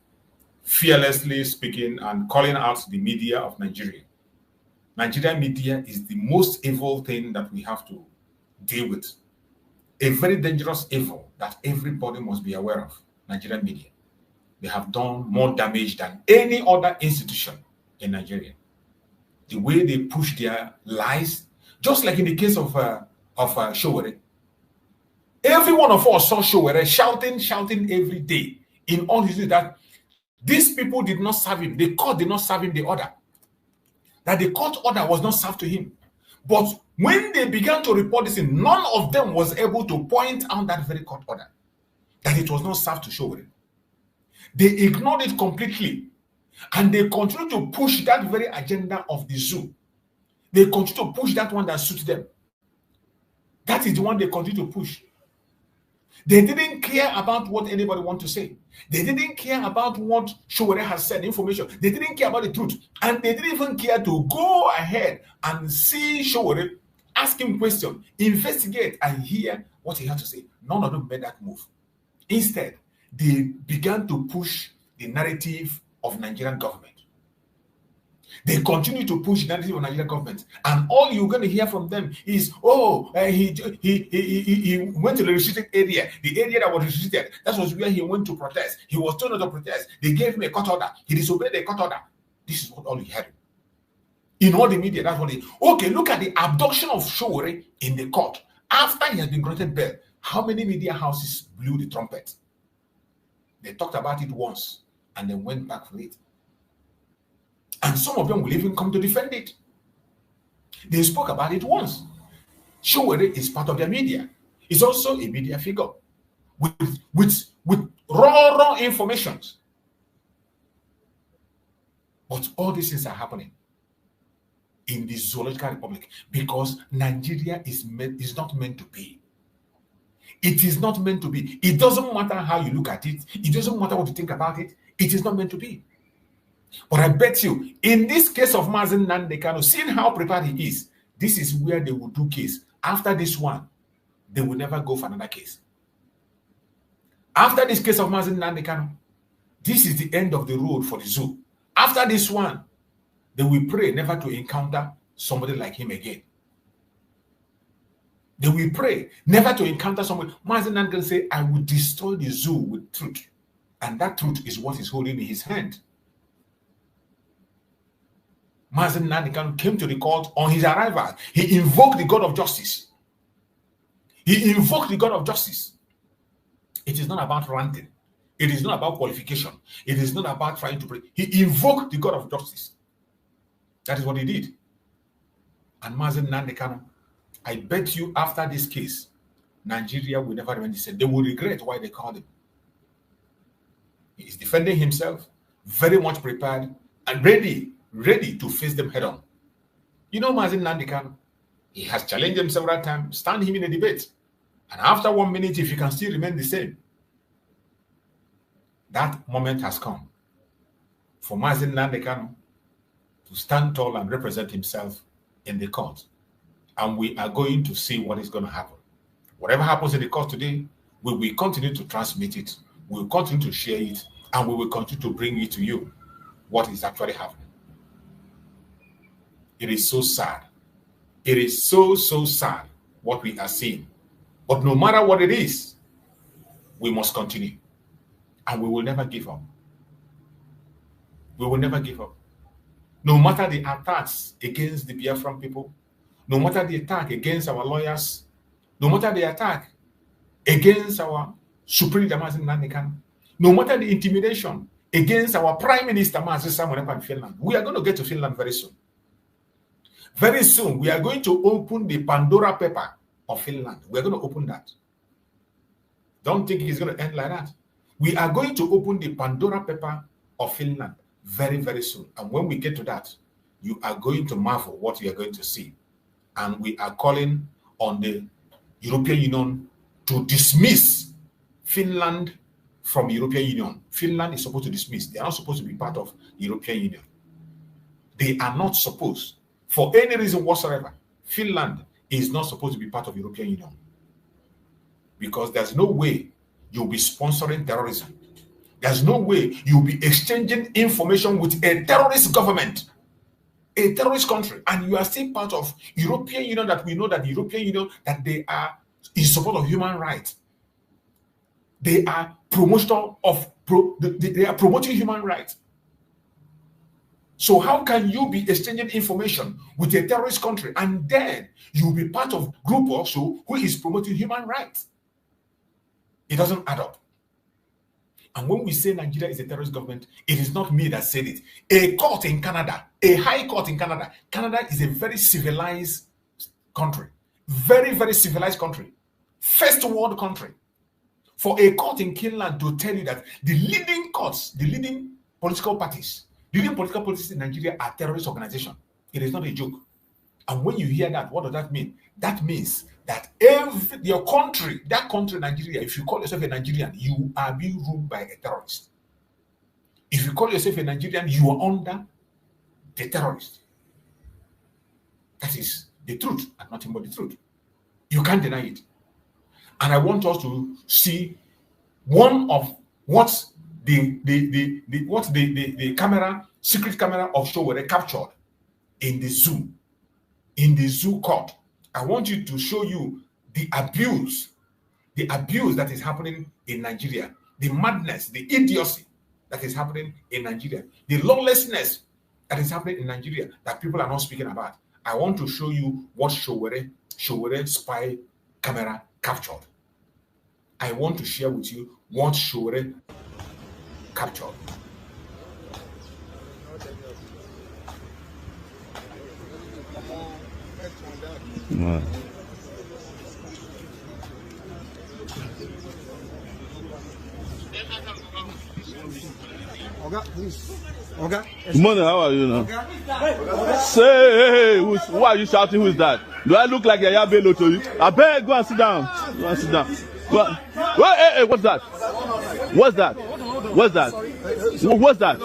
Speaker 1: fearlessly speaking and calling out the media of Nigeria. Nigerian media is the most evil thing that we have to deal with. A very dangerous evil that everybody must be aware of. Nigerian media. They have done more damage than any other institution in Nigeria. The way they push their lies, just like in the case of Showery. Every one of us saw Showery shouting every day in all his news that these people did not serve him. The court did not serve him the order. That the court order was not served to him. But when they began to report this, none of them was able to point out that very court order, that it was not served to Showery. They ignored it completely, and they continue to push that very agenda of the zoo. They continue to push that one that suits them. That is the one they continue to push. They didn't care about what anybody wants to say. They didn't care about what Showery has said, information. They didn't care about the truth. And they didn't even care to go ahead and see Showery, ask him questions, investigate, and hear what he had to say. None of them made that move. Instead, they began to push the narrative of Nigerian government. They continue to push the narrative of Nigerian government, and all you're going to hear from them is, "Oh, he went to the restricted area, the area that was restricted. That was where he went to protest. He was told not to protest. They gave him a court order. He disobeyed the court order." This is what all you heard in all the media. That's what they. Okay, look at the abduction of Showery in the court after he has been granted bail. How many media houses blew the trumpet? They talked about it once and then went back for it. And some of them will even come to defend it. They spoke about it once. Showery is part of their media. He's also a media figure with raw information. But all these things are happening in the Zoological Republic because Nigeria is not meant to be. It is not meant to be. It doesn't matter how you look at it. It doesn't matter what you think about it. It is not meant to be. But I bet you, in this case of Mazi Nnamdi Kanu, seeing how prepared he is, this is where they will do case. After this one, they will never go for another case. After this case of Mazi Nnamdi Kanu, this is the end of the road for the zoo. After this one, they will pray never to encounter somebody like him again. They will pray never to encounter somebody. Mazi Nnamdi Kanu say, "I will destroy the zoo with truth." And that truth is what he's holding in his hand. Mazi Nnamdi Kanu came to the court on his arrival. He invoked the God of justice. He invoked the God of justice. It is not about ranting. It is not about qualification. It is not about trying to pray. He invoked the God of justice. That is what he did. And Mazi Nnamdi Kanu, I bet you after this case, Nigeria will never remain the same. They will regret why they called him. He is defending himself, very much prepared, and ready to face them head on. You know Mazi Nnamdi Kanu, he has challenged him several times, stand him in a debate. And after 1 minute, if he can still remain the same, that moment has come for Mazi Nnamdi Kanu to stand tall and represent himself in the court. And we are going to see what is going to happen. Whatever happens in the court today, we will continue to transmit it, we will continue to share it, and we will continue to bring it to you, what is actually happening. It is so sad. It is so sad what we are seeing. But no matter what it is, we must continue. And we will never give up. We will never give up. No matter the attacks against the Biafran people, no matter the attack against our lawyers, no matter the attack against our Supreme Leader Mazi Nnamdi Kanu, no matter the intimidation against our Prime Minister Mazi Nnamdi in Finland, we are going to get to Finland very soon. Very soon, we are going to open the Pandora paper of Finland. We are going to open that. Don't think it's going to end like that. We are going to open the Pandora paper of Finland very, very soon. And when we get to that, you are going to marvel what you are going to see. And we are calling on the European Union to dismiss Finland from European Union. Finland is supposed to dismiss. They are not supposed to be part of the European Union. They are not supposed, for any reason whatsoever, Finland is not supposed to be part of the European Union. Because there's no way you'll be sponsoring terrorism. There's no way you'll be exchanging information with a terrorist government, a terrorist country, and you are still part of European Union that we know that the European Union, that they are in support of human rights. They are they are promoting human rights. So how can you be exchanging information with a terrorist country and then you'll be part of group also who is promoting human rights? It doesn't add up. And when we say Nigeria is a terrorist government, it is not me that said it. A court in Canada, a high court in Canada. Canada is a very civilized country. Very, very civilized country. First world country. For a court in Finland to tell you that the leading courts, the leading political parties in Nigeria are terrorist organizations. It is not a joke. And when you hear that, what does that mean? That means that your country, that country, Nigeria, if you call yourself a Nigerian, you are being ruled by a terrorist. If you call yourself a Nigerian, you are under the terrorist. That is the truth and nothing but the truth. You can't deny it. And I want us to see one of what the camera, secret camera of Show captured in the zoo court. I want you to show you the abuse that is happening in Nigeria, the madness, the idiocy that is happening in Nigeria, the lawlessness that is happening in Nigeria that people are not speaking about. I want to show you what Showere spy camera captured. I want to share with you what Showere captured.
Speaker 3: Right.
Speaker 4: Oga, please. Oga.
Speaker 3: Good morning, how are you now? Oga. Say, who are you shouting? Who is that? Do I look like Yaya Bello to you? I beg, go and sit down. Go and sit down. Go on. Hey, what's that? What's that? What's that? What's that?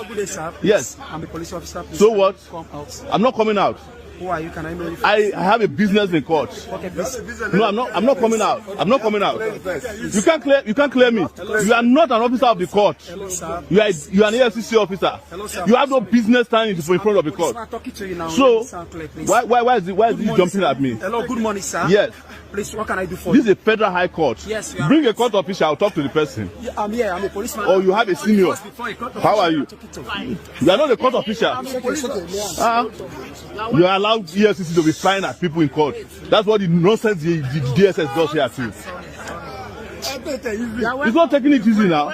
Speaker 3: Yes.
Speaker 4: I'm a police officer.
Speaker 3: So what?
Speaker 4: Come out.
Speaker 3: I'm not coming out.
Speaker 4: Who are you? Can I know you?
Speaker 3: I have a business in court.
Speaker 4: Okay, please.
Speaker 3: No, I'm not coming out. I'm not coming out. You can't clear me. You are not an officer of the court.
Speaker 4: Hello, sir.
Speaker 3: You are an EFCC officer.
Speaker 4: Hello, sir.
Speaker 3: You have no business standing in front of the court.
Speaker 4: I'm talking to you now.
Speaker 3: So
Speaker 4: clear,
Speaker 3: why is he jumping at me?
Speaker 4: Hello, good morning, sir.
Speaker 3: Yes.
Speaker 4: Please, what can I do for
Speaker 3: This
Speaker 4: you?
Speaker 3: is a federal high court.
Speaker 4: Yes,
Speaker 3: bring a court official. I'll talk to the person.
Speaker 4: Yeah, I'm here. I'm a policeman.
Speaker 3: Or you have a senior. How are you? You are not a court official.
Speaker 4: I'm a policeman.
Speaker 3: You are allow EFCC to be flying at people in court. That's what the nonsense the DSS does here too. It's not taking it easy now.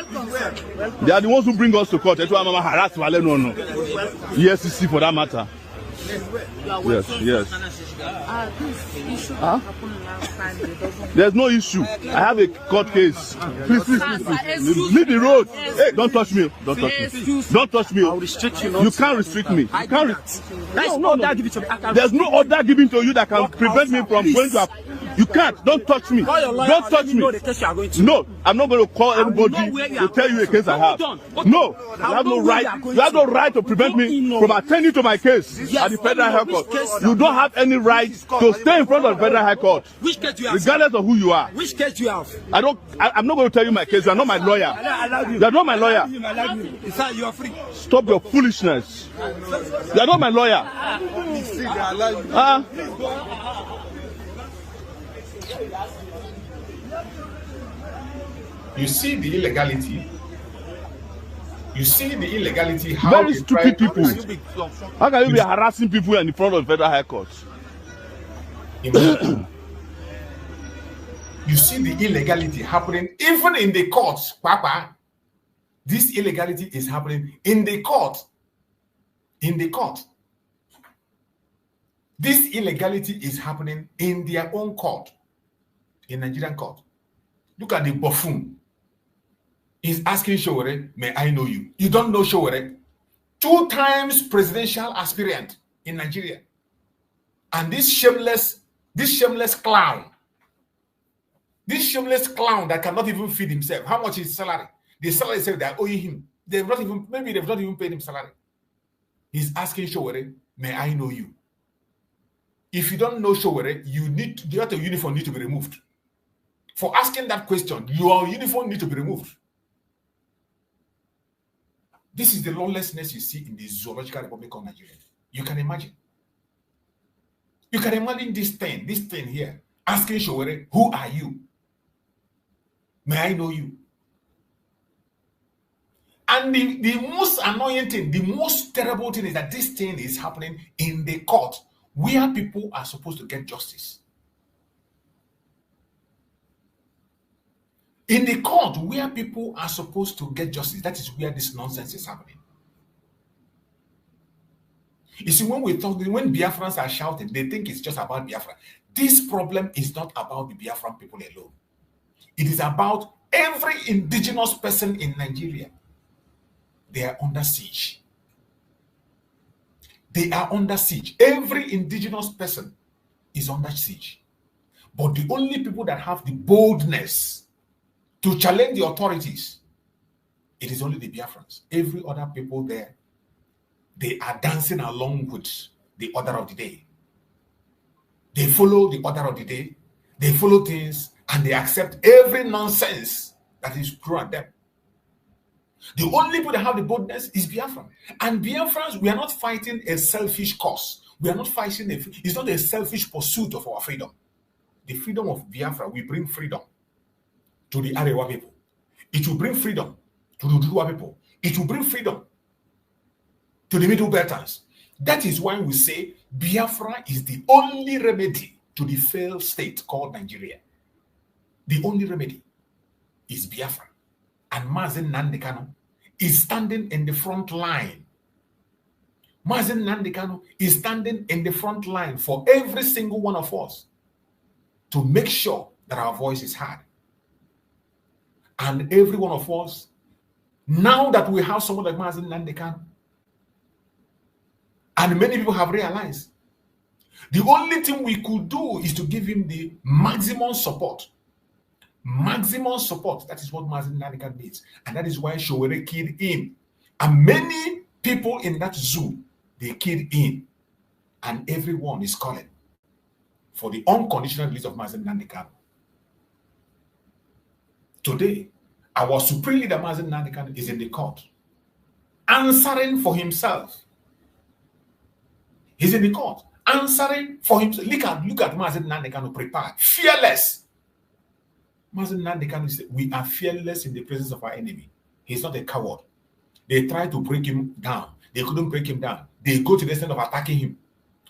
Speaker 3: They are the ones who bring us to court. That's why Mama harass Wale no. EFCC for that matter. Yes. Huh? There's no issue. I have a court case. Please. Leave the road. Hey, don't touch me. Don't touch me.
Speaker 4: I'll restrict you.
Speaker 3: You can't restrict me. You can't.
Speaker 4: No.
Speaker 3: There's no order given to you that can prevent me from going to. You can't. Don't touch me. Don't touch me. No, I'm not going to call anybody to tell you a case I have. No, you have no right. You have no right to prevent me from attending to my case at the Federal High Court. You don't have any right to stay in front of the Federal High Court, regardless of who you are.
Speaker 4: Which case do you have?
Speaker 3: I'm not going to tell you my case. You are not my lawyer. You are not my lawyer.
Speaker 4: You are free.
Speaker 3: Stop your foolishness. You are not my lawyer.
Speaker 1: You see the illegality. How
Speaker 3: very stupid people. How can you be harassing people in front of the Federal High Court?
Speaker 1: You see the illegality happening even in the courts, Papa. This illegality is happening in the court. This illegality is happening in their own court, in Nigerian court. Look at the buffoon. He's asking Showore, may I know you? You don't know Showore? 2 times presidential aspirant in Nigeria. And this shameless clown that cannot even feed himself. How much is his salary? The salary said they're owing him. They've not even paid him salary. He's asking Showore, may I know you? If you don't know Showore, your uniform need to be removed. For asking that question, your uniform need to be removed. This is the lawlessness you see in the Zoological Republic of Nigeria. You can imagine. You can imagine this thing here, asking Showore, who are you? May I know you? And the most annoying thing, the most terrible thing is that this thing is happening in the court where people are supposed to get justice. In the court where people are supposed to get justice, that is where this nonsense is happening. You see, when Biafrans are shouting, they think it's just about Biafra. This problem is not about the Biafran people alone. It is about every indigenous person in Nigeria. They are under siege. They are under siege. Every indigenous person is under siege. But the only people that have the boldness to challenge the authorities, it is only the Biafrans. Every other people there, they are dancing along with the order of the day. They follow the order of the day. They follow things and they accept every nonsense that is thrown at them. The only people that have the boldness is Biafran. And Biafrans, we are not fighting a selfish cause. We are not fighting it's not a selfish pursuit of our freedom. The freedom of Biafra will bring freedom to the Arewa people. It will bring freedom to the Udua people. It will bring freedom to the Middle Beltans. That is why we say Biafra is the only remedy to the failed state called Nigeria. The only remedy is Biafra. And Mazi Nnamdi Kanu is standing in the front line. Mazi Nnamdi Kanu is standing in the front line for every single one of us to make sure that our voice is heard. And every one of us, now that we have someone like Mazi Nnamdi Kanu, and many people have realized, the only thing we could do is to give him the maximum support. Maximum support. That is what Mazi Nnamdi Kanu needs. And that is why Showore killed him. And many people in that zoo, they killed him. And everyone is calling for the unconditional release of Mazi Nnamdi Kanu. Today, our supreme leader Mazi Nnamdi Kanu is in the court, answering for himself. He's in the court, answering for himself. Look at Mazi Nnamdi Kanu prepared, fearless. Mazi Nnamdi Kanu said, we are fearless in the presence of our enemy. He's not a coward. They tried to break him down. They couldn't break him down. They go to the extent of attacking him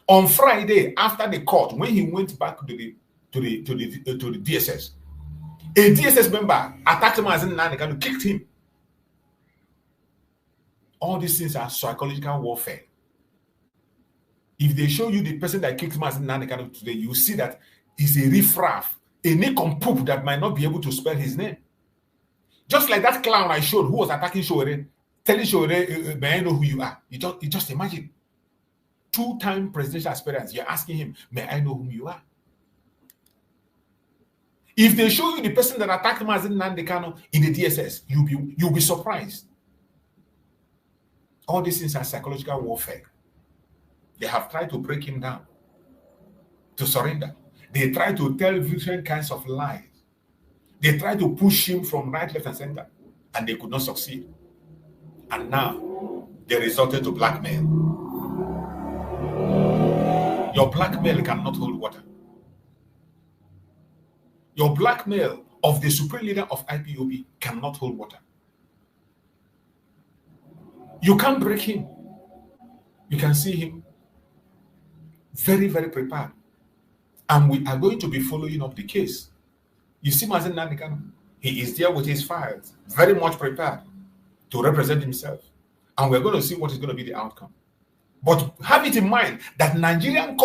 Speaker 1: On Friday, after the court, when he went back to the DSS, a DSS member attacked Mazi Nnamdi Kanu, kicked him. All these things are psychological warfare. If they show you the person that kicked Mazi Nnamdi Kanu today, you see that he's a riffraff, a nincompoop that might not be able to spell his name. Just like that clown I showed who was attacking Showore, telling Showore, may I know who you are? You just imagine. 2-time presidential aspirants, you're asking him, may I know whom you are? If they show you the person that attacked Mazi Nnamdi Kanu in the DSS, you'll be surprised. All these things are psychological warfare. They have tried to break him down, to surrender. They try to tell different kinds of lies. They try to push him from right, left, and center, and they could not succeed. And now, they resorted to blackmail. Your blackmail cannot hold water. Your blackmail of the supreme leader of IPOB cannot hold water. You can't break him. You can see him very, very prepared. And we are going to be following up the case. You see Mazi Nnamdi Kanu, he is there with his files, very much prepared to represent himself. And we're going to see what is going to be the outcome. But have it in mind that Nigerian